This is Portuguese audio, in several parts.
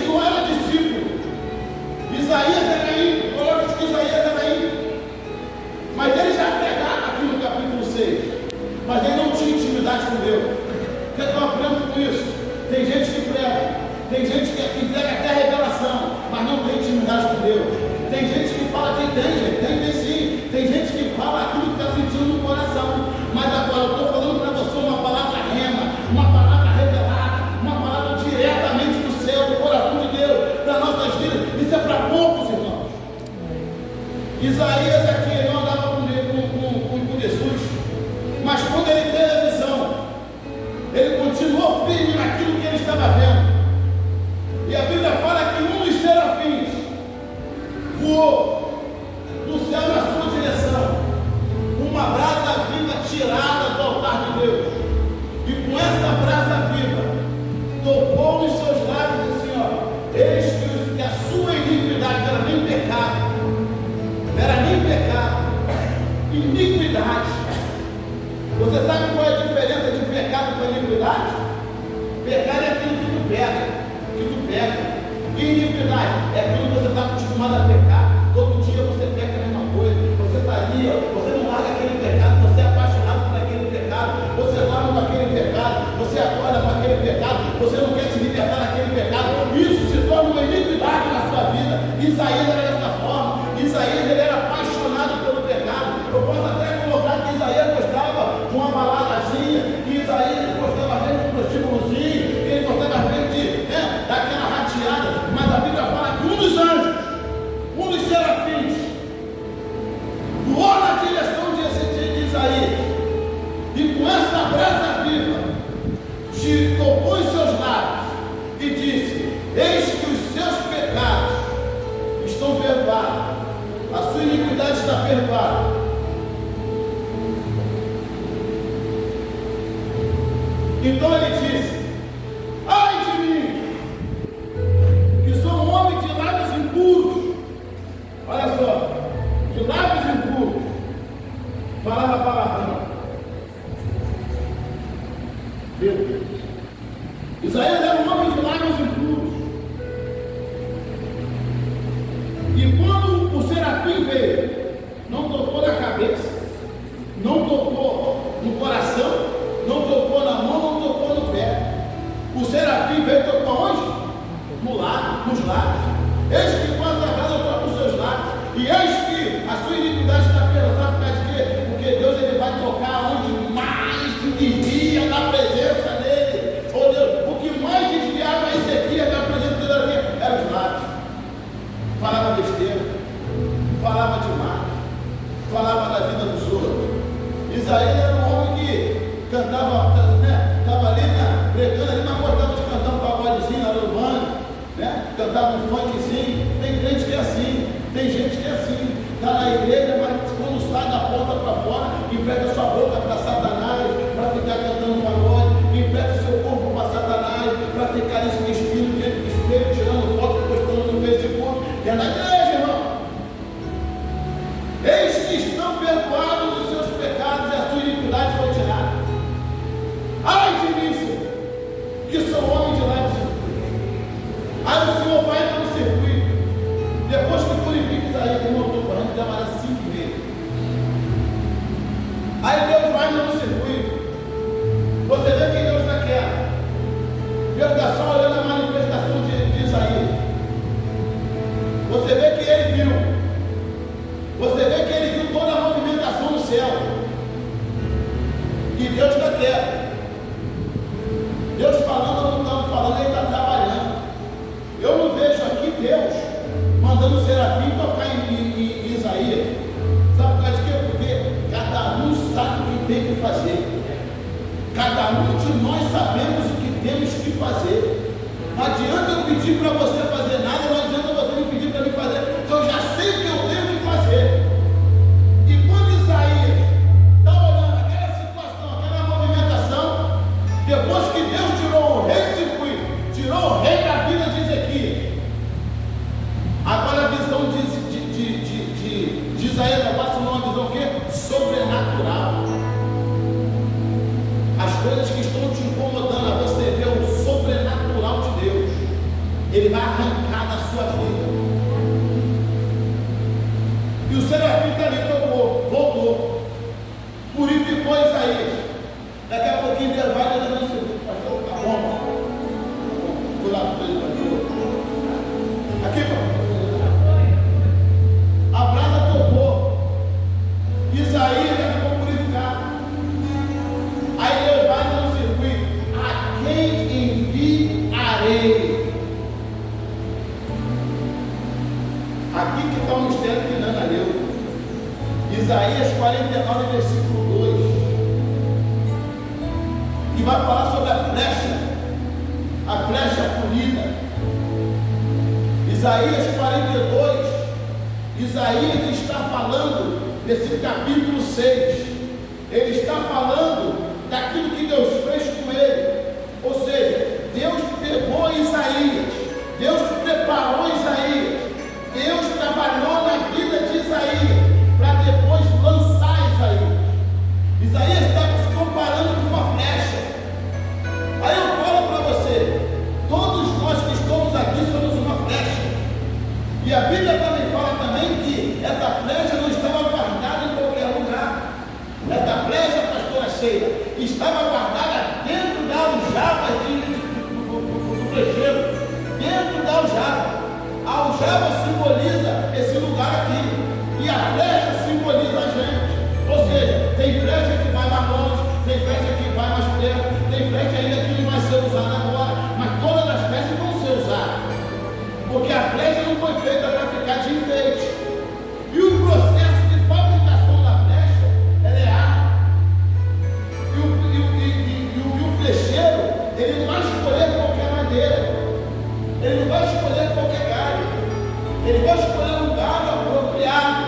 Isaías não era discípulo. Isaías era ímpio, coloca que Isaías era ímpio. Mas ele já pregava aqui no capítulo 6. Mas ele não tinha intimidade com Deus. O que eu aprendo com isso? Tem gente que prega, tem gente que entrega até a revelação, mas não tem intimidade com Deus. Tem gente que fala que tem sim. Tem gente que fala aquilo que está sentindo no coração. Mas agora eu estou falando para você uma palavra rema, uma palavra revelada, uma palavra diretamente do céu, do coração de Deus, das nossas vidas. Isso é para poucos, irmãos. Isaías aqui, ele não andava com Jesus, mas quando ele teve a visão, ele continuou firme naquilo que ele estava vendo. E a Bíblia fala que um dos serafins voou do céu na sua direção, uma brasa viva tirada do altar de Deus. E com essa brasa viva, tocou nos seus lábios assim, ó, eis que a sua iniquidade não era nem pecado, iniquidade. Você sabe qual é a diferença de pecado para iniquidade? Pecado é aquilo que tu pega. E iniquidade é aquilo que você está acostumado a pecar. Todo dia você peca a mesma coisa. Você está ali, ó, você não larga aquele pecado, você é apaixonado por aquele pecado, você larga com aquele pecado, você acorda com aquele pecado, você não quer se libertar daquele pecado. Isso se torna uma iniquidade na sua vida. Isaías era dessa forma. Isaías ele era apaixonado pelo pecado. Eu posso até colocar que Isaías gostava de uma baladazinha, que Isaías gostava de um prostíbulozinho, que ele gostava de daquela rateada. Mas a Bíblia fala que um dos anjos, um dos serafins, voou na direção de Isaías, e com essa brasa viva, te tocou os seus lábios e disse: eis que os seus pecados estão perdoados, a sua iniquidade está perdoada. Então ele disse: ai de mim, que sou um homem de lábios impuros. Olha só, de lábios impuros, falava palavrão. Meu Deus. Isaías era um homem de lábios impuros. E quando o serafim veio, não tocou na cabeça, não tocou no coração, não tocou na mão, não tocou no pé. O serafim veio e tocou onde? No lado, nos lábios. Eis que com essa brasa toca os seus lábios. E eis que a sua iniquidade está perdoada. Sabe por causa de quê? Porque Deus ele vai tocar onde mais te desvia da presença dele. Oh Deus, o que mais desviava Ezequias da presença dele era os lábios. Falava besteira, falava demais, falava da vida dos outros. Isaías era um homem que cantava, estava ali, pregando ali, mas gostava de cantar um pagodezinho ali no banho, cantava um funkzinho. Tem crente que é assim, tem gente que é assim, está na igreja, mas quando sai da porta para fora, empresta sua boca para Satanás, para ficar cantando pagode, empresta seu corpo para Satanás, para ficar nesse espírito, tirando foto, postando no Facebook. É na igreja, irmão. Eis que estão perdoados os seus pecados e a sua iniquidade foi tirada. Ai de mim, Senhor, que sou homem de lábios impuros. Aí o Senhor vai para o circuito. Depois que purifica Isaías, irmão, estou falando, demora 5 meses. Aí Deus vai no circuito. Você vê quem Deus está quieto. Deus está só olhando a manifestação de Isaías. Você vê que ele viu. Você vê que ele viu toda a movimentação no céu. E Deus está quieto. Deus falando, não estamos falando, ele está trabalhando. Eu não vejo aqui Deus mandando o serafim tocar em Isaías. Sabe por causa de quê? Porque cada um sabe o que tem que fazer. Cada um de nós sabemos o que temos que fazer. Não adianta eu pedir para você fazer nada, não adianta você me pedir para mim fazer, porque eu já sei o que eu tenho que fazer. E quando Isaías está olhando aquela situação, aquela movimentação, depois que Deus tirou o rei do circuito, tirou o rei da vida de Ezequias, agora a visão de Isaías passa uma visão o quê? Sobrenatural. As coisas que estão te incomodando, a você ver o sobrenatural de Deus, ele vai também enviarei. Aqui que está o mistério que Nana leu. Isaías 49, versículo 2. Que vai falar sobre a flecha polida. Isaías 42. Isaías está falando nesse capítulo 6. Ele está falando daquilo que Deus fez com ele. Ou seja, Deus pegou Isaías, Deus preparou Isaías, Deus trabalhou na vida de Isaías para depois lançar Isaías. Isaías está se comparando com uma flecha. Aí eu falo para você, todos nós que estamos aqui somos uma flecha. E a Bíblia também fala também que essa flecha não estava guardada em qualquer lugar. Essa flecha, pastora Sheila, estava guardada dentro da aljava do flecheiro, dentro da aljava. A aljava simboliza esse lugar aqui, e a flecha simboliza a gente. Ou seja, tem flecha que vai mais longe, tem flecha que vai mais perto, tem flecha ainda que não vai ser usada agora, mas todas as flechas vão ser usadas, porque a flecha não foi feita para ficar de enfeite. E o processo de fabricação da flecha, ela é árduo. E o flecheiro, ele não vai escolher qualquer madeira, ele não vai escolher qualquer galho, ele vai escolher um galho apropriado.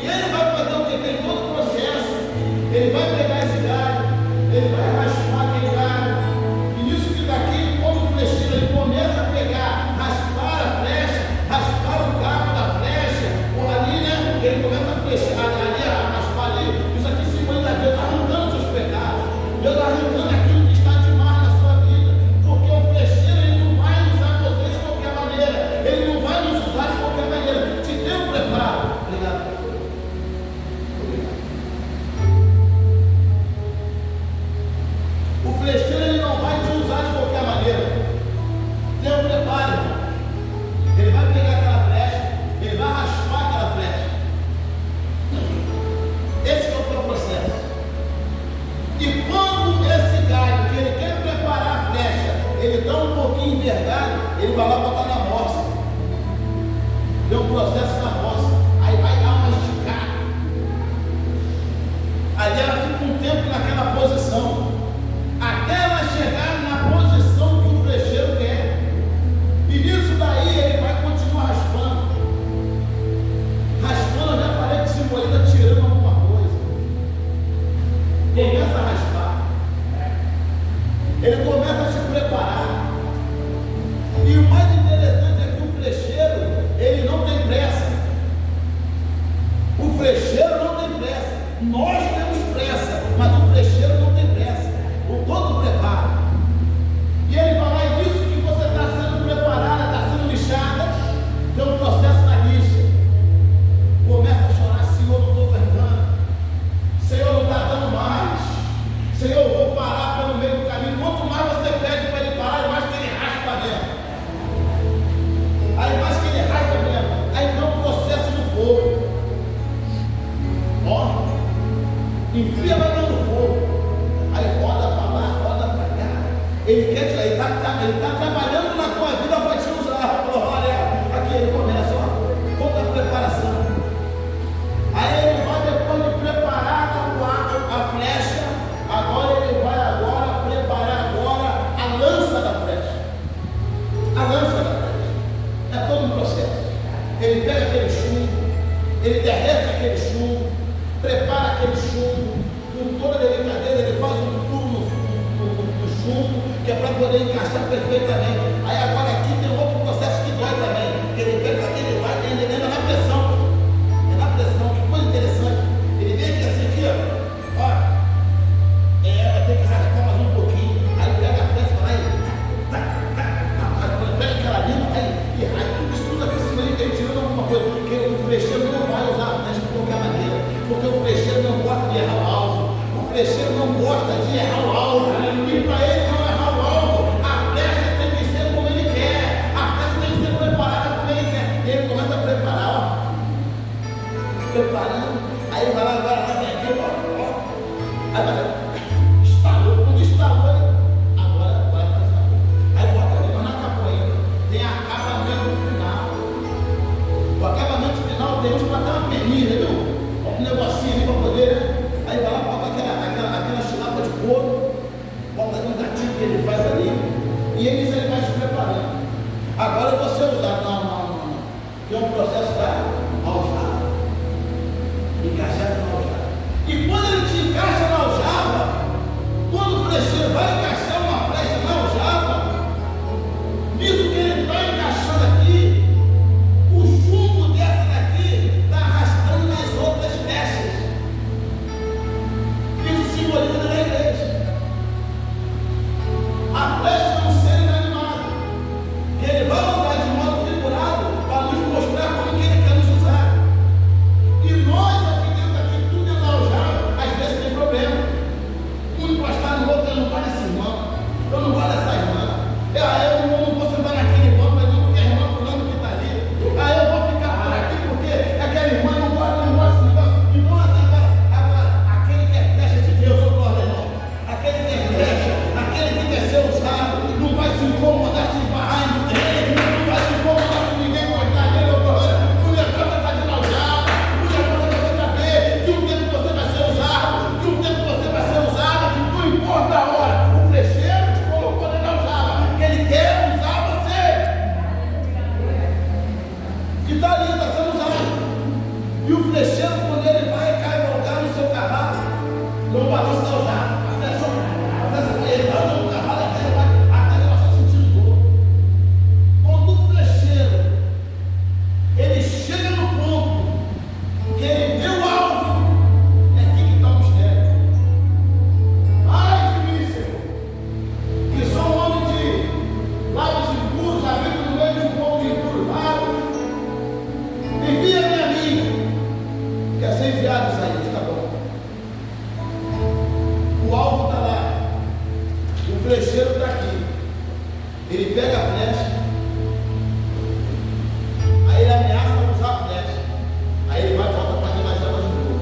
E ele vai fazer o que? Tem todo o processo. Ele vai pegar esse galho, ele vai raspar aquele galho. E nisso que daqui, como o flecheiro, ele começa a pegar, raspar a flecha, raspar o cabo da flecha, ou ali, né? Ele começa a flechar ali, a raspar ali. Isso aqui simboliza Deus arrancando seus pecados, Deus arrancando aquilo que está demais na sua vida. Porque o flecheiro, ele não vai usar vocês de qualquer maneira, ele não vai nos usar de qualquer maneira. Te dê um preparo. Obrigado. O flecheiro, ele não vai te usar de qualquer maneira. Tem um preparo. Ele vai pegar aquela flecha, ele vai raspar aquela flecha. Esse é o teu processo. E quando esse galho, que ele quer preparar a flecha, ele dá um pouquinho envergado, ele vai lá botar na moça. Tem um processo na moça. Aí vai dar uma esticada. Ali ela fica um tempo naquela posição, até ela chegar na posição que o flecheiro quer. E nisso daí ele vai continuar raspando. Raspando, eu já falei que simboliza tirando alguma coisa. Começa a raspar. Ele começa a se preparar. E o mais interessante é que o flecheiro, ele não tem pressa. O flecheiro não tem pressa. Nós temos pressa, mas o flecheiro não tem pressa. O todo preparo. E ele vai lá e diz que você está sendo preparada, está sendo lixada. Tem um processo na lixa. Começa a chorar: Senhor, não estou aguentando. Senhor, não está dando mais. Senhor, eu vou parar pelo meio do caminho. Quanto mais você pede para ele parar, mais que ele raspa mesmo. Aí mais que ele raspa mesmo. Aí vem o processo do fogo. Ó, enfia lá dentro do fogo. Aí roda para lá, roda para cá. Ele quer te, ele está trabalhando na tua vida para te usar. Olha, aqui ele começa, ó, toda a preparação. Aí ele vai, depois de preparar a flecha, agora ele vai preparar a lança da flecha. A lança da flecha. É todo um processo. Ele pega aquele chumbo, ele derrete aquele chumbo, prepara aquele chumbo, com toda a delicadeza, ele faz um furo no chumbo, que é para poder encaixar perfeitamente. Aí agora aqui tem outro processo que dói também, que ele pega aqui, ele vai, ele entra na pressão. É na pressão, que coisa interessante. Ele vem aqui assim, ó, vai ter que raspar mais um pouquinho. Aí pega a flecha, vai lá e pega aquela linha, aí tudo isso tudo aqui em cima, ele tirando alguma coisa, porque o flecheiro não vai usar a flecha de qualquer maneira, porque o flecheiro não gosta de errar o alvo. O flecheiro não gosta de errar o alvo. E para ele não errar o alvo, a flecha tem que ser como ele quer. A flecha tem que ser preparada ele faz ali, e ele vai se preparando. Agora eu vou ser usado, não. Que é um processo da aljava, encaixado na aljava. E quando ele te encaixa na aljava, quando o flecheiro vai encaixar uma flecha na aljava, nisso que ele está encaixando aqui, o chumbo dessa daqui está arrastando nas outras flechas. Isso simboliza na igreja. A flecha é um ser inanimado, que ele vai usar de modo figurado para nos mostrar como que ele quer nos usar. E nós aqui dentro, aqui, tudo é na aljava, às vezes tem problema. Um encostar no outro, eu não gosto desse irmão, eu não gosto dessa irmã. Eu não vou sentar naquele banco, mas não porque a irmã fulano que está ali. Eu vou ficar por aqui porque aquela irmã não gosta desse negócio. Então, agora, aquele que é flecha de Deus, eu glória, irmão. Aquele que é flecha, aquele que quer ser usado, não vai se incomodar se esbarrar em ninguém, não vai se incomodar se ninguém cortar nele, eu glória. O negócio está de aljava, o negócio é você saber que um tempo você vai ser usado, que um tempo você vai ser usado, não importa a hora. O flecheiro te colocou dentro da aljava, que ele quer usar você. Que está ali, está sendo usado. E o flecheiro, quando ele vai cavalgar no seu cavalo, não balança da aljava. Ele vai no cavalo, até ele vai só sentindo dor. Quando o flecheiro, ele chega no ponto, que ele vê o alvo, é aqui que está o mistério. Ai de mim, Senhor, que sou um homem de lábios impuros, habito no meio de um povo impuro lábios. Envia-me a mim, quer ser enviado, Isaías, tá bom. O alvo está lá, o flecheiro está aqui. Ele pega a flecha, aí ele ameaça usar a flecha, aí ele vai volta para mais água de novo.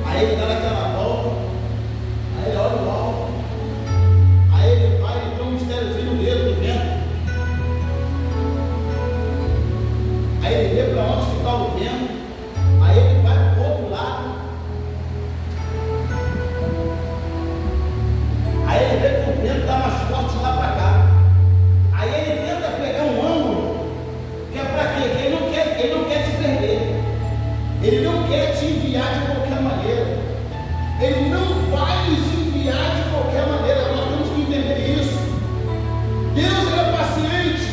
Aí ele dá aquela volta, aí ele olha o alvo, aí ele vai e tem um mistériozinho no dedo do vento. Aí ele vê para onde está o vento, aí ele vai para o outro lado, aí ele vê que o vento está mais forte lá para cá. Aí ele tenta pegar um ângulo, que é para quê? Que ele não quer te perder, ele não quer te enviar de qualquer maneira, ele não vai nos enviar de qualquer maneira. Nós temos que entender isso. Deus é paciente.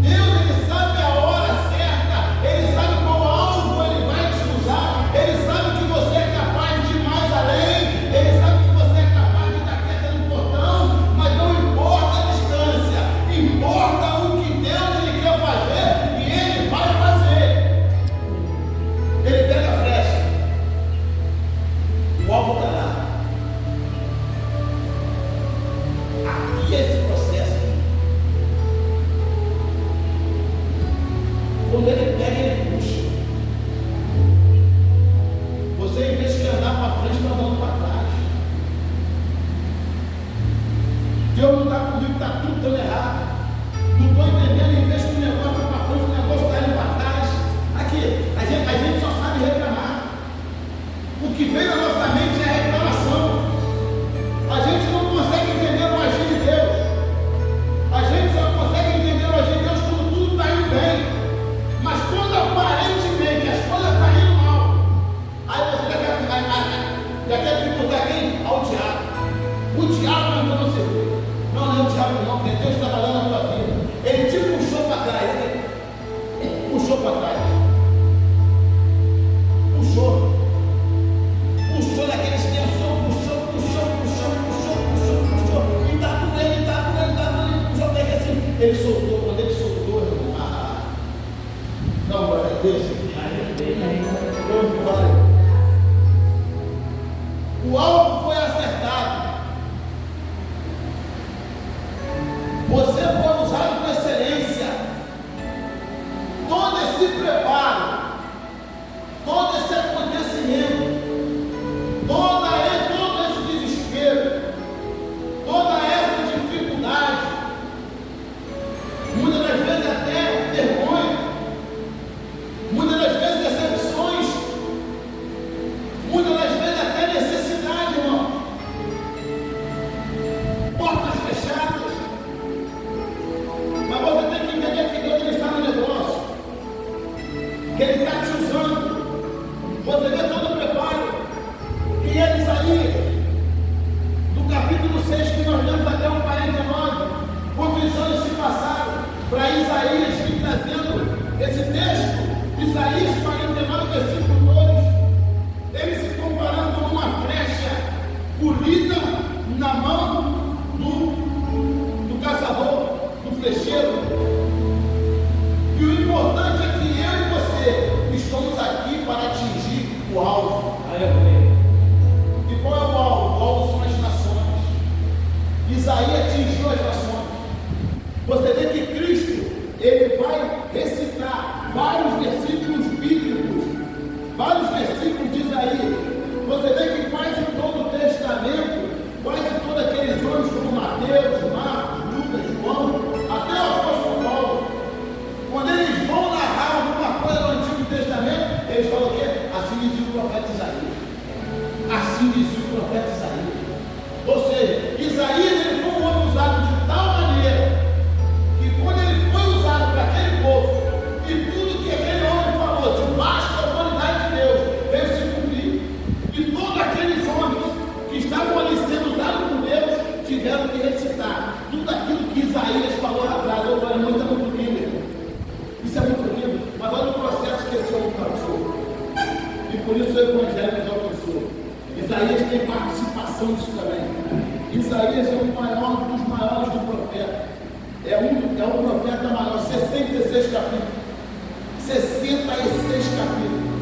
Deus, ele sabe a hora certa, ele sabe qual alvo ele vai te usar, ele sabe que você é capaz de ir mais além, ele sabe que você é capaz de dar quieto no portão, mas não importa a distância, importa o que Deus ele quer fazer, e ele vai fazer. Ele pega a flecha, o alvo está lá. Aqui é esse processo. Quando ele pega, ele puxa. Você, em vez de andar para frente, está andando para trás. Deus não está comigo, está tudo dando errado. Não estou entendendo, em vez que o negócio está para frente, o negócio está indo para trás. Aqui, a gente só sabe reclamar. O que vem na nossa mente é a reclamação. A gente não consegue entender o agir de Deus. A gente só consegue entender o agir de Deus quando tudo está indo bem. Mas quando aparentemente as coisas estão indo mal, aí você já quer dificultar quem? Ao diabo. O diabo entrou no seu vida. Não é o diabo não, porque Deus está trabalhando na tua vida. Ele te puxou para trás. Ele puxou para trás. Puxou. Puxou naquele extensor, puxou. E está doendo, puxou até que assim. Ele soltou, quando ele soltou, irmão. Não, glória a Deus. O alvo foi acertado. Você foi usado com excelência. Todo esse preparo, todo esse acontecimento, todo esse desespero, toda essa dificuldade, muitas das vezes até vergonha, muitas por isso o Evangelho nos alcançou. Isaías tem participação disso também. Isaías é o maior dos maiores do profeta. É um profeta maior, 66 capítulos. 66 capítulos.